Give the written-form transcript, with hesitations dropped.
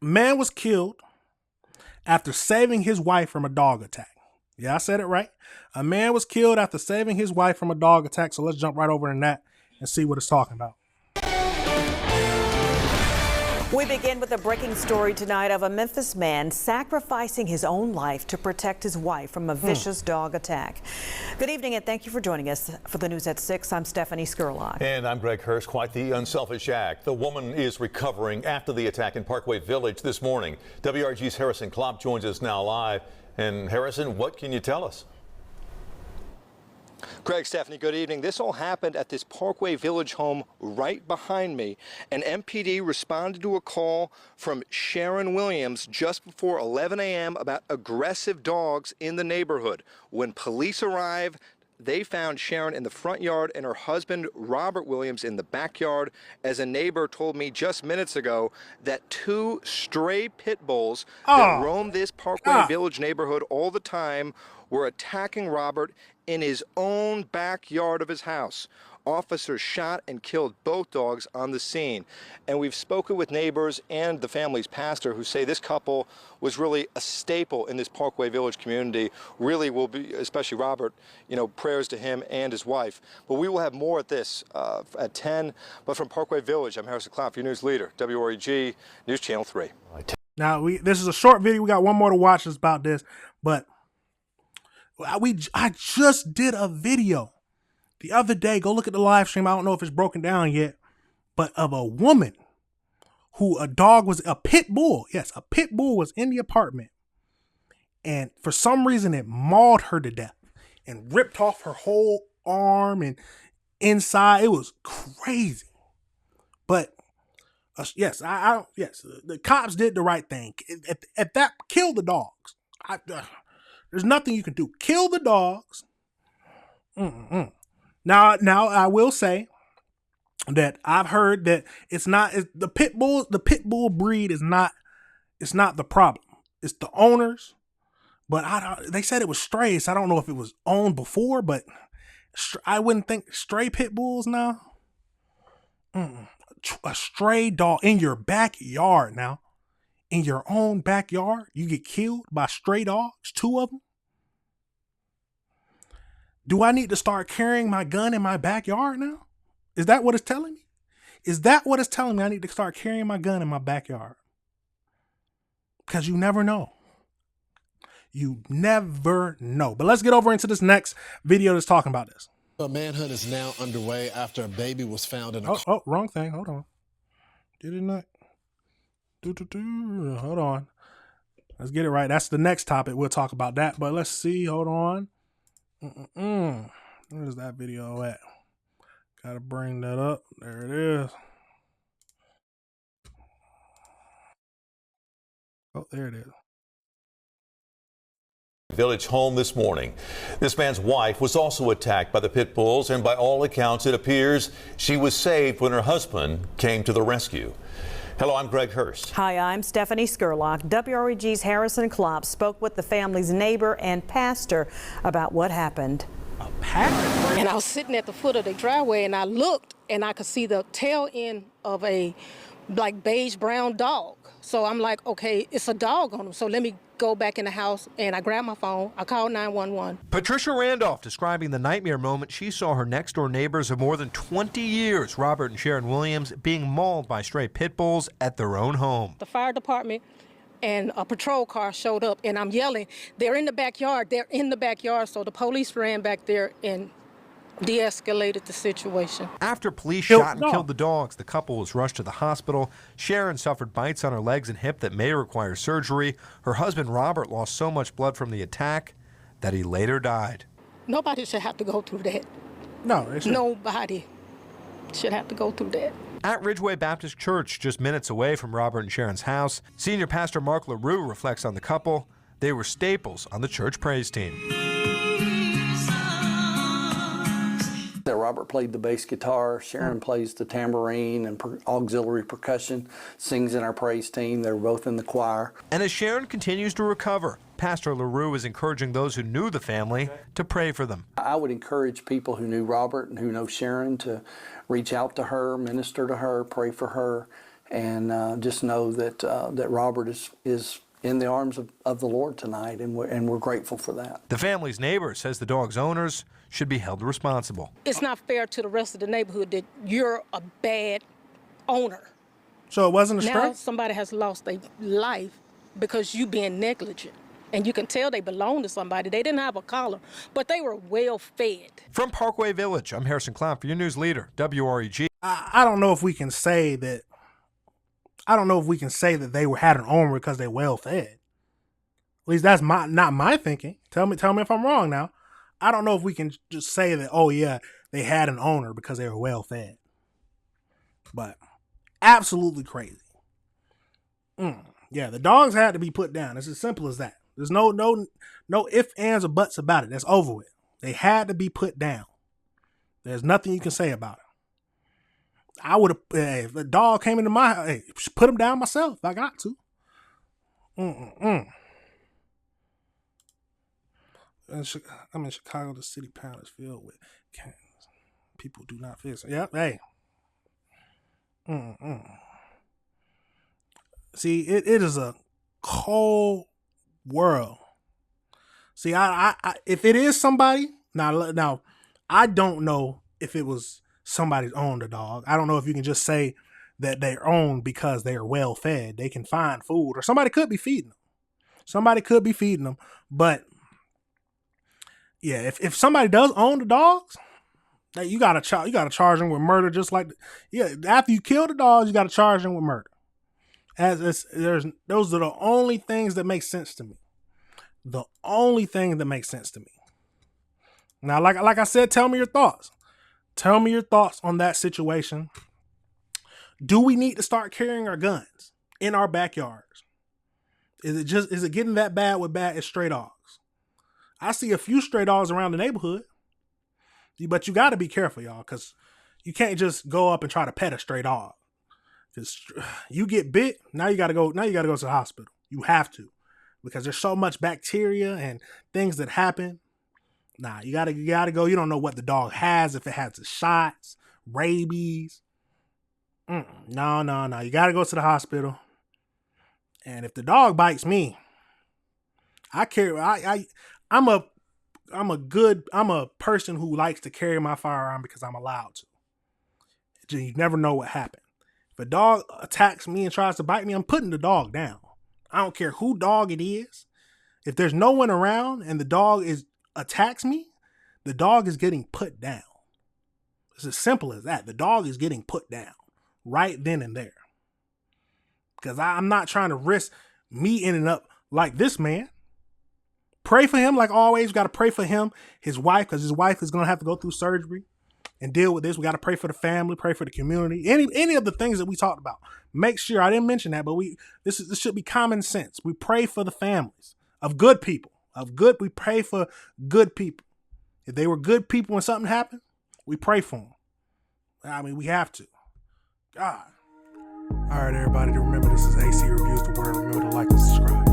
Man was killed after saving his wife from a dog attack. Yeah, I said it right. A man was killed after saving his wife from a dog attack. So let's jump right over in that and see what it's talking about. We begin with a breaking story tonight of a Memphis man sacrificing his own life to protect his wife from a vicious dog attack. Good evening and thank you for joining us for the news at 6. I'm Stephanie Skurlock. And I'm Greg Hurst. Quite the unselfish act. The woman is recovering after the attack in Parkway Village this morning. WRG's Harrison Klopp joins us now live. And Harrison, what can you tell us? Greg, Stephanie, good evening. This all happened at this Parkway Village home right behind me. An MPD responded to a call from Sharon Williams just before 11 a.m. about aggressive dogs in the neighborhood. When police arrived, they found Sharon in the front yard and her husband, Robert Williams, in the backyard. As a neighbor told me just minutes ago that 2 stray pit bulls that roam this Parkway Village neighborhood all the time were attacking Robert in his own backyard of his house. Officers shot and killed both dogs on the scene. And we've spoken with neighbors and the family's pastor who say this couple was really a staple in this Parkway Village community. Really will be, especially Robert, prayers to him and his wife. But we will have more at this at 10. But from Parkway Village, I'm Harrison Klopp, your news leader, WREG News Channel 3. Now, this is a short video. We got one more to watch that's about this. But I just did a video the other day. Go look at the live stream. I don't know if it's broken down yet, but of a woman who a dog was a pit bull. Yes, a pit bull was in the apartment. And for some reason, it mauled her to death and ripped off her whole arm and inside. It was crazy. But yes, the cops did the right thing. At that, kill the dogs. There's nothing you can do. Kill the dogs. Now I will say that I've heard that the pit bull breed is not. It's not the problem. It's the owners. But they said it was stray, so I don't know if it was owned before. But I wouldn't think stray pit bulls now. A stray dog in your backyard now. In your own backyard, you get killed by stray dogs, 2 of them. Do I need to start carrying my gun in my backyard now? Is that what it's telling me? Is that what it's telling me? I need to start carrying my gun in my backyard. Because you never know. You never know. But let's get over into this next video that's talking about this. A manhunt is now underway after a baby was found in a Oh, wrong thing. Hold on. Did it not? Hold on. Let's get it right. That's the next topic. We'll talk about that. But let's see. Hold on. Where's that video at? Gotta bring that up. There it is. Oh, there it is. Village home this morning. This man's wife was also attacked by the pit bulls, and by all accounts, it appears she was saved when her husband came to the rescue. Hello, I'm Greg Hurst. Hi, I'm Stephanie Skurlock. WREG's Harrison Klopp spoke with the family's neighbor and pastor about what happened. A pastor? And I was sitting at the foot of the driveway and I looked and I could see the tail end of a beige brown dog. So I'm like, okay, it's a dog on him. So let me go back in the house, and I grabbed my phone. I called 911. Patricia Randolph describing the nightmare moment she saw her next-door neighbors of more than 20 years, Robert and Sharon Williams, being mauled by stray pit bulls at their own home. The fire department and a patrol car showed up, and I'm yelling, they're in the backyard, they're in the backyard. So the police ran back there and de-escalated the situation. After police shot and killed the dogs, the couple was rushed to the hospital. Sharon suffered bites on her legs and hip that may require surgery. Her husband, Robert, lost so much blood from the attack that he later died. Nobody should have to go through that. No, it shouldn't. Nobody should have to go through that. At Ridgeway Baptist Church, just minutes away from Robert and Sharon's house, Senior Pastor Mark LaRue reflects on the couple. They were staples on the church praise team. Robert played the bass guitar, Sharon plays the tambourine and auxiliary percussion, sings in our praise team. They're both in the choir. And as Sharon continues to recover, Pastor LaRue is encouraging those who knew the family to pray for them. I would encourage people who knew Robert and who know Sharon to reach out to her, minister to her, pray for her. and just know that that Robert is in the arms of the Lord tonight, and we're grateful for that. The family's neighbor says the dog's owners should be held responsible. It's not fair to the rest of the neighborhood that you're a bad owner. So it wasn't a Now stray? somebody has lost their life because you being negligent. And you can tell they belong to somebody. They didn't have a collar, but they were well fed. From Parkway Village, I'm Harrison Clown for your news leader, WREG. I don't know if we can say that. I don't know if we can say that they had an owner because they're well fed. At least that's not my thinking. Tell me if I'm wrong now. I don't know if we can just say that, oh yeah, they had an owner because they were well fed. But absolutely crazy. Yeah, the dogs had to be put down. It's as simple as that. There's no ifs, ands, or buts about it. That's over with. They had to be put down. There's nothing you can say about it. I would have, if a dog came into my house, put him down myself if I got to. I'm in Chicago. The city pound is filled with cans. People do not fix it. Yep. Hey. See, it is a cold world. See, I if it is somebody now, I don't know if it was somebody's owned a dog. I don't know if you can just say that they're owned because they are well fed. They can find food, or somebody could be feeding them. But yeah, if somebody does own the dogs, you gotta charge them with murder. Just like after you kill the dogs, you gotta charge them with murder. Those are the only things that make sense to me. The only thing that makes sense to me. Now, like I said, tell me your thoughts. Tell me your thoughts on that situation. Do we need to start carrying our guns in our backyards? Is it getting that bad with stray dogs? I see a few stray dogs around the neighborhood, but you got to be careful, y'all, because you can't just go up and try to pet a stray dog. Because you get bit, now you got to go to the hospital. You have to, because there's so much bacteria and things that happen. Nah, you gotta go. You don't know what the dog has, if it has the shots, rabies. No. You gotta go to the hospital. And if the dog bites me, I'm a person who likes to carry my firearm because I'm allowed to. You never know what happened. If a dog attacks me and tries to bite me, I'm putting the dog down. I don't care who dog it is. If there's no one around and the dog attacks me, the dog is getting put down. It's as simple as that. The dog is getting put down right then and there. Because I'm not trying to risk me ending up like this man. Pray for him like always. We got to pray for him, his wife, because his wife is going to have to go through surgery and deal with this. We got to pray for the family, pray for the community. Any of the things that we talked about. Make sure, I didn't mention that, but this should be common sense. We pray for the families of good people. We pray for good people. If they were good people when something happened, we pray for them. I mean, we have to. God. All right, everybody, remember this is AC Reviews the Word. Remember to like and subscribe.